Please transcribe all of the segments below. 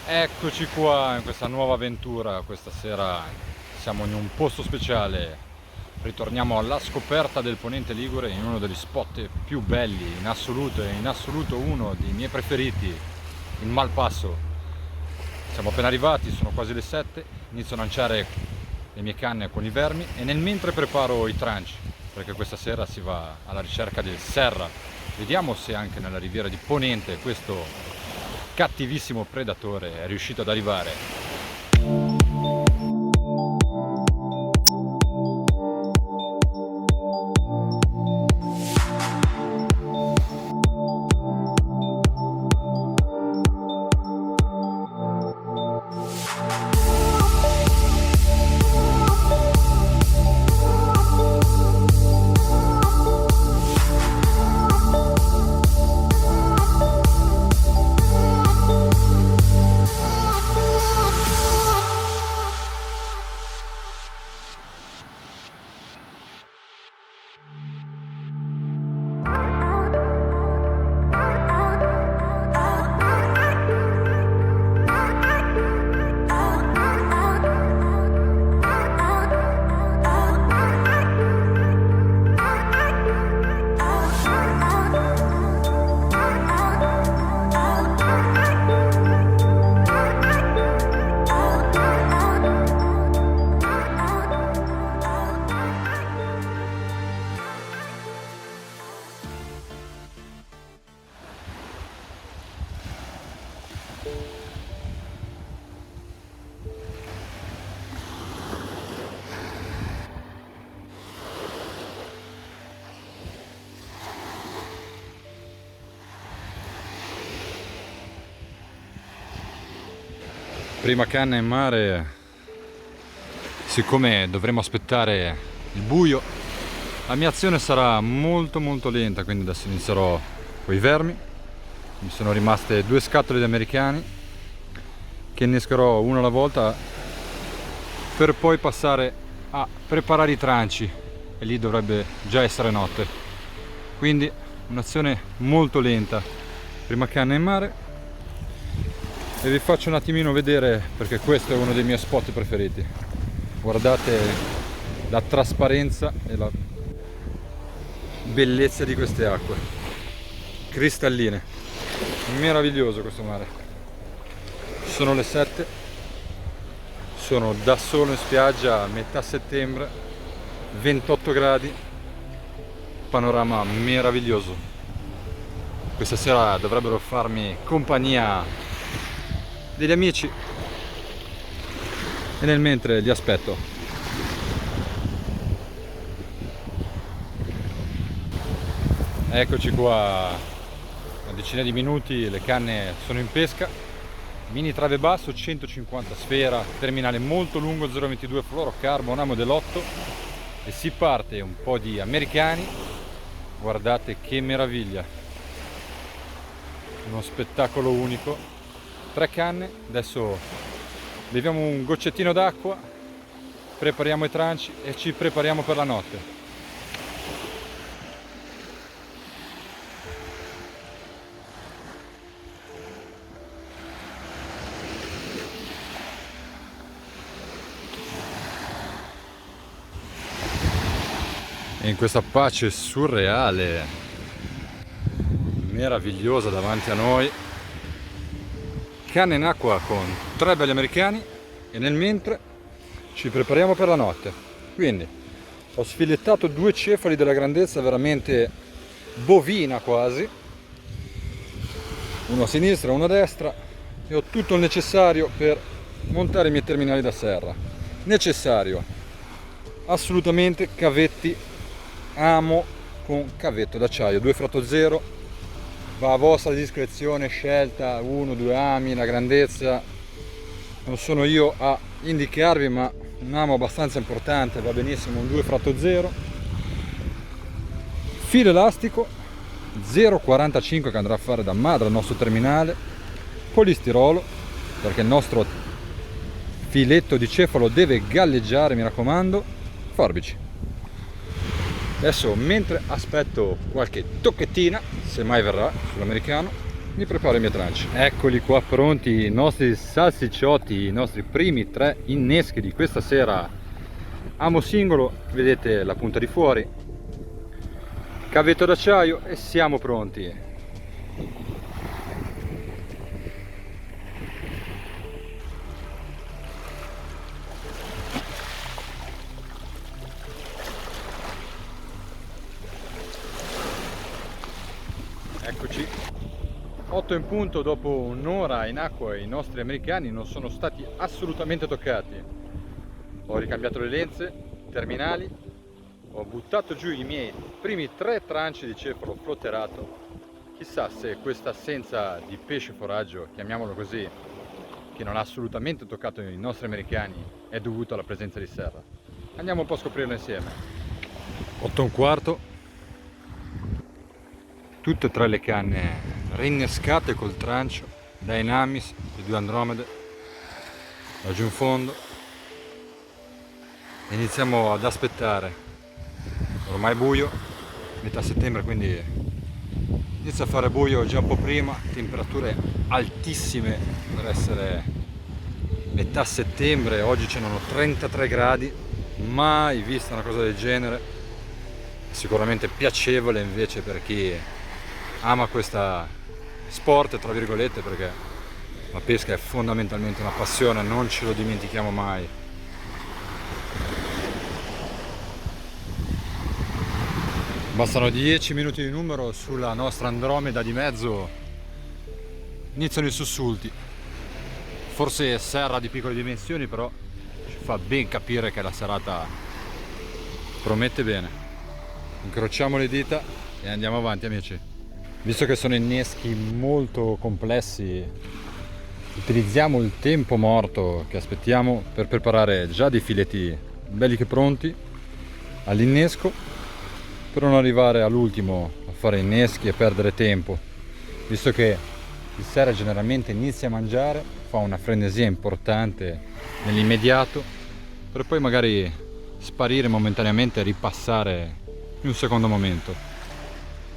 Eccoci qua in questa nuova avventura. Questa sera siamo in un posto speciale. Ritorniamo alla scoperta del Ponente Ligure in uno degli spot più belli in assoluto e in assoluto uno dei miei preferiti, il Malpasso. Siamo appena arrivati, sono quasi le 7, inizio a lanciare le mie canne con i vermi e nel mentre preparo i tranci, perché questa sera si va alla ricerca del Serra. Vediamo se anche nella riviera di Ponente questo cattivissimo predatore è riuscito ad arrivare. Prima canna in mare, siccome dovremo aspettare il buio, la mia azione sarà molto lenta, quindi adesso inizierò con i vermi. Mi sono rimaste 2 scatole di americani che innescherò uno alla volta per poi passare a preparare i tranci e lì dovrebbe già essere notte, quindi un'azione molto lenta. Prima canna in mare. E vi faccio un attimino vedere, perché questo è uno dei miei spot preferiti. Guardate la trasparenza e la bellezza di queste acque cristalline, meraviglioso questo mare. Sono le 7, sono da solo in spiaggia a metà settembre, 28 gradi, panorama meraviglioso. Questa sera dovrebbero farmi compagnia degli amici e nel mentre li aspetto. Eccoci qua, una decina di minuti, le canne sono in pesca, mini trave basso, 150 sfera, terminale molto lungo, 0,22 fluorocarbon, amo dell'8 e si parte. Un po' di americani, guardate che meraviglia, uno spettacolo unico. 3 canne, adesso beviamo un goccettino d'acqua, prepariamo i tranci e ci prepariamo per la notte. E in questa pace surreale, meravigliosa davanti a noi, canna in acqua con 3 belli americani e nel mentre ci prepariamo per la notte. Quindi ho sfilettato 2 cefali della grandezza veramente bovina quasi, uno a sinistra e uno a destra, e ho tutto il necessario per montare i miei terminali da serra. Necessario assolutamente cavetti, amo con cavetto d'acciaio 2 fratto 0. Va a vostra discrezione, scelta 1-2 ami, la grandezza non sono io a indicarvi, ma un amo abbastanza importante va benissimo un 2 fratto 0. Filo elastico 0,45 che andrà a fare da madre al nostro terminale, polistirolo perché il nostro filetto di cefalo deve galleggiare, mi raccomando, forbici. Adesso, mentre aspetto qualche tocchettina, se mai verrà, sull'americano, mi preparo i miei tranci. Eccoli qua pronti i nostri salsicciotti, i nostri primi 3 inneschi di questa sera. Amo singolo, vedete la punta di fuori, cavetto d'acciaio e siamo pronti. Eccoci, 8 in punto. Dopo un'ora in acqua i nostri americani non sono stati assolutamente toccati. Ho ricambiato le lenze terminali, ho buttato giù i miei primi 3 tranci di cefalo flotterato. Chissà se questa assenza di pesce foraggio, chiamiamolo così, che non ha assolutamente toccato i nostri americani, è dovuta alla presenza di serra. Andiamo un po' a scoprirlo insieme. 8 e un quarto. Tutte e 3 le canne rinnescate col trancio, Dynamis, le 2 Andromede, laggiù in fondo. Iniziamo ad aspettare, ormai è buio, metà settembre, quindi inizia a fare buio già un po' prima, temperature altissime per essere metà settembre. Oggi c'erano 33 gradi, mai vista una cosa del genere. Sicuramente piacevole invece per chi ama questa sport, tra virgolette, perché la pesca è fondamentalmente una passione, non ce lo dimentichiamo mai. Bastano 10 minuti di numero sulla nostra Andromeda di mezzo, iniziano i sussulti. Forse serra di piccole dimensioni, però ci fa ben capire che la serata promette bene. Incrociamo le dita e andiamo avanti, amici. Visto che sono inneschi molto complessi, utilizziamo il tempo morto che aspettiamo per preparare già dei filetti belli che pronti all'innesco, per non arrivare all'ultimo a fare inneschi e perdere tempo. Visto che il sera generalmente inizia a mangiare, fa una frenesia importante nell'immediato, per poi magari sparire momentaneamente e ripassare in un secondo momento.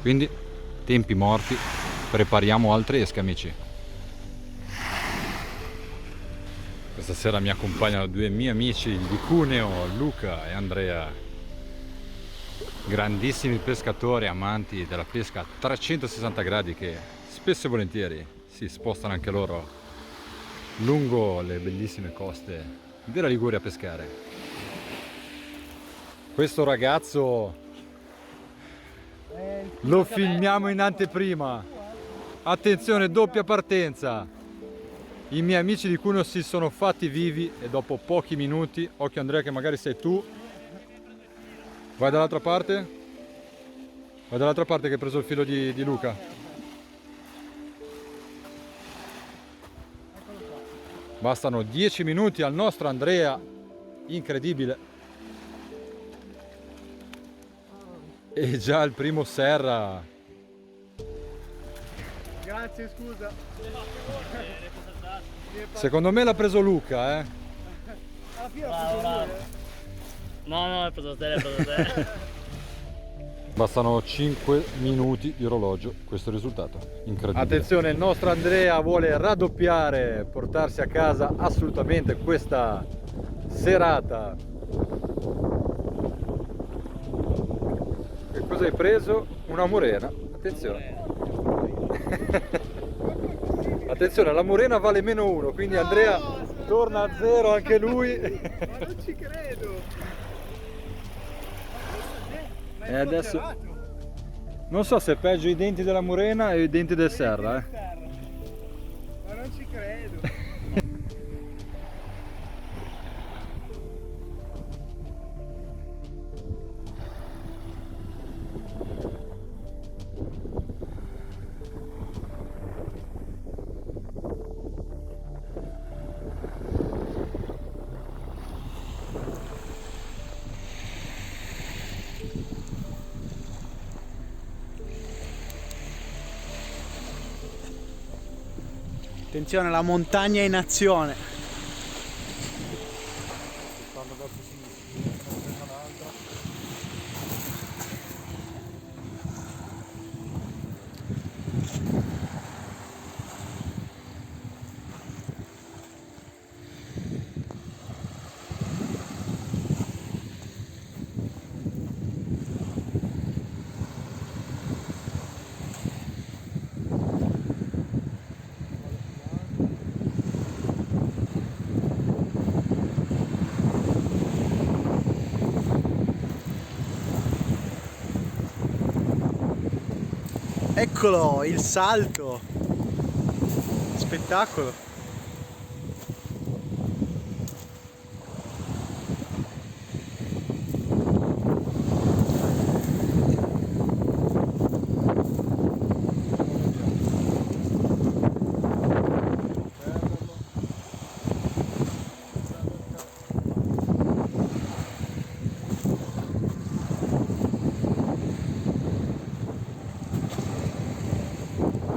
Quindi tempi morti, prepariamo altre esche, amici. Questa sera mi accompagnano 2 miei amici di Cuneo, Luca e Andrea, grandissimi pescatori, amanti della pesca a 360 gradi, che spesso e volentieri si spostano anche loro lungo le bellissime coste della Liguria a pescare. Questo ragazzo lo filmiamo in anteprima. Attenzione, doppia partenza. I miei amici di Cuneo si sono fatti vivi e dopo pochi minuti, occhio Andrea che magari sei tu, vai dall'altra parte, vai dall'altra parte che hai preso il filo di Luca. Bastano 10 minuti al nostro Andrea, incredibile. E già il primo serra. Grazie, scusa. Secondo me l'ha preso Luca, Alla fine ho preso lui, No, è preso te, Bastano 5 minuti di orologio, questo è il risultato. Incredibile. Attenzione, il nostro Andrea vuole raddoppiare, portarsi a casa assolutamente questa serata. Che cosa hai preso? Una morena. Attenzione. Attenzione, la morena vale -1, quindi Andrea torna a 0 anche lui. Ma non ci credo. E adesso non so se è peggio i denti della morena e i denti del serra, Ma non ci credo. Attenzione, la montagna è in azione. Eccolo, il salto. Spettacolo.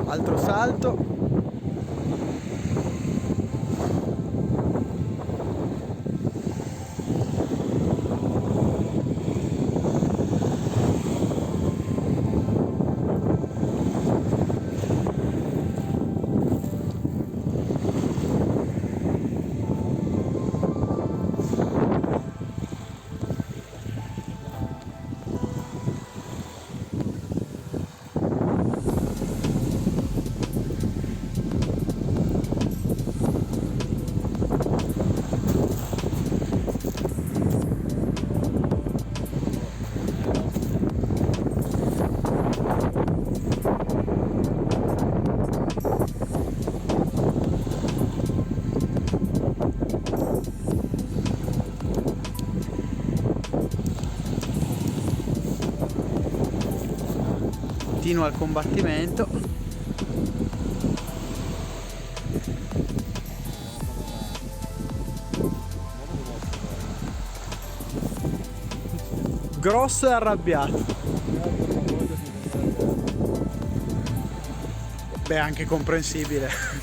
Altro salto. Continua il combattimento. Grosso e arrabbiato. Beh, anche comprensibile.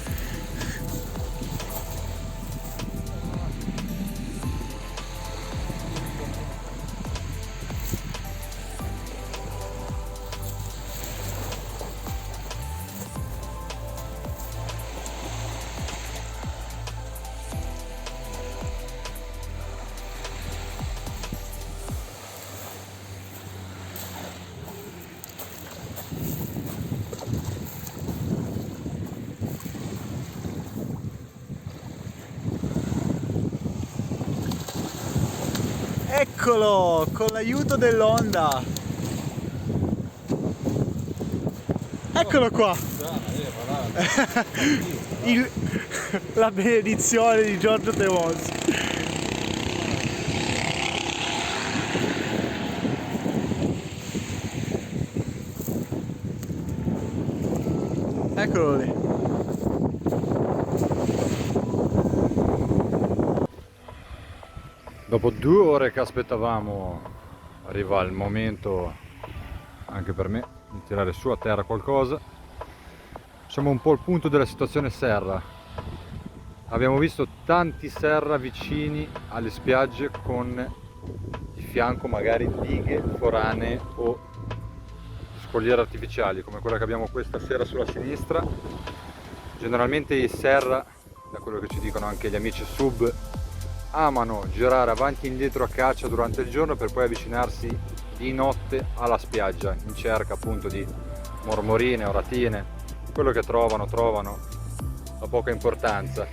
Eccolo, con l'aiuto dell'Honda. Eccolo qua. La benedizione di Giorgio Tevosi. Eccolo lì. Dopo 2 ore che aspettavamo, arriva il momento anche per me di tirare su a terra qualcosa. Siamo un po' al punto della situazione serra. Abbiamo visto tanti serra vicini alle spiagge con di fianco magari dighe foranee o scogliere artificiali come quella che abbiamo questa sera sulla sinistra. Generalmente i serra, da quello che ci dicono anche gli amici sub, amano girare avanti e indietro a caccia durante il giorno per poi avvicinarsi di notte alla spiaggia in cerca appunto di mormorine, oratine, quello che trovano ha poca importanza.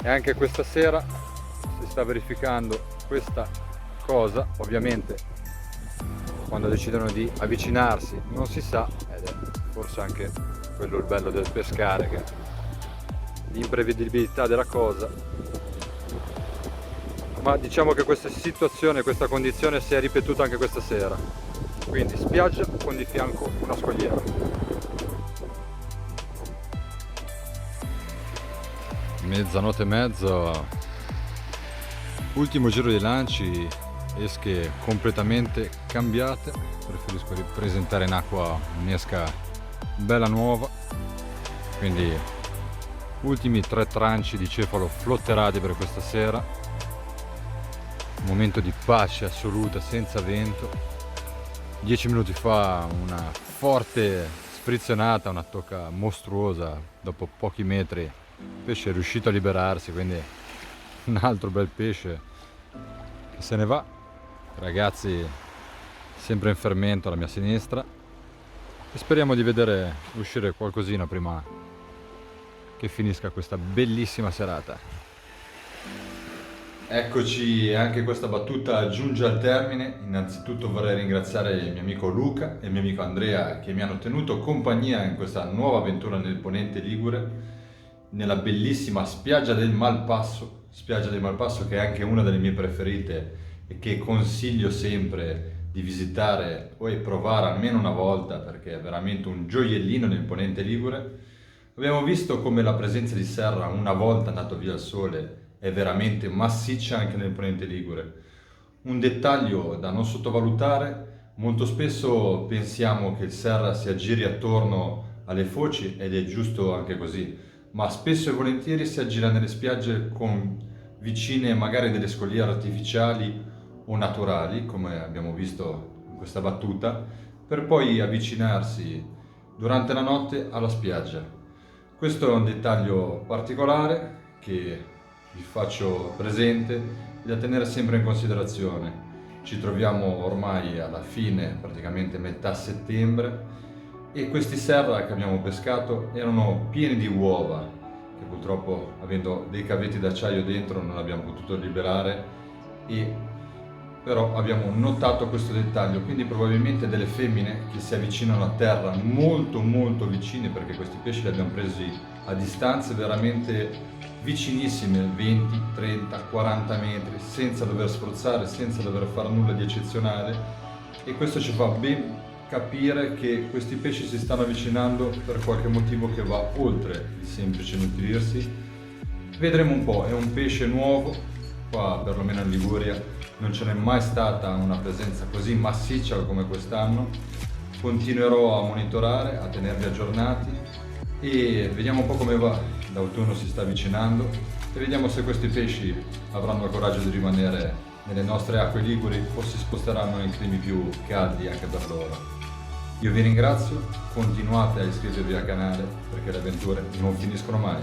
E anche questa sera si sta verificando questa cosa. Ovviamente quando decidono di avvicinarsi non si sa, ed è forse anche quello il bello del pescare, che l'imprevedibilità della cosa. Ma diciamo che questa situazione, questa condizione si è ripetuta anche questa sera. Quindi spiaggia con di fianco una scogliera. Mezzanotte e mezza, ultimo giro di lanci, esche completamente cambiate. Preferisco ripresentare in acqua un'esca bella nuova. Quindi ultimi 3 tranci di cefalo flotterati per questa sera. Momento di pace assoluta, senza vento. 10 minuti fa una forte sfrizionata, una tocca mostruosa. Dopo pochi metri il pesce è riuscito a liberarsi, quindi un altro bel pesce che se ne va. Ragazzi sempre in fermento alla mia sinistra, e speriamo di vedere uscire qualcosina prima che finisca questa bellissima serata. Eccoci, anche questa battuta giunge al termine. Innanzitutto vorrei ringraziare il mio amico Luca e il mio amico Andrea che mi hanno tenuto compagnia in questa nuova avventura nel Ponente Ligure, nella bellissima spiaggia del Malpasso che è anche una delle mie preferite e che consiglio sempre di visitare o e provare almeno una volta perché è veramente un gioiellino nel Ponente Ligure. Abbiamo visto come la presenza di serra, una volta andato via il sole, è veramente massiccia anche nel Ponente Ligure. Un dettaglio da non sottovalutare: molto spesso pensiamo che il serra si aggiri attorno alle foci ed è giusto anche così, ma spesso e volentieri si aggira nelle spiagge vicine magari delle scogliere artificiali o naturali, come abbiamo visto in questa battuta, per poi avvicinarsi durante la notte alla spiaggia. Questo è un dettaglio particolare che vi faccio presente e da tenere sempre in considerazione. Ci troviamo ormai alla fine, praticamente metà settembre, e questi serra che abbiamo pescato erano pieni di uova che purtroppo, avendo dei cavetti d'acciaio dentro, non abbiamo potuto liberare, e però abbiamo notato questo dettaglio, quindi probabilmente delle femmine che si avvicinano a terra molto molto vicine, perché questi pesci li abbiamo presi a distanze veramente vicinissime, 20, 30, 40 metri, senza dover sforzare, senza dover fare nulla di eccezionale, e questo ci fa ben capire che questi pesci si stanno avvicinando per qualche motivo che va oltre il semplice nutrirsi. Vedremo un po', è un pesce nuovo, qua perlomeno in Liguria non ce n'è mai stata una presenza così massiccia come quest'anno. Continuerò a monitorare, a tenervi aggiornati e vediamo un po' come va. L'autunno si sta avvicinando e vediamo se questi pesci avranno il coraggio di rimanere nelle nostre acque liguri o si sposteranno in climi più caldi anche per loro. Io vi ringrazio, continuate a iscrivervi al canale perché le avventure non finiscono mai.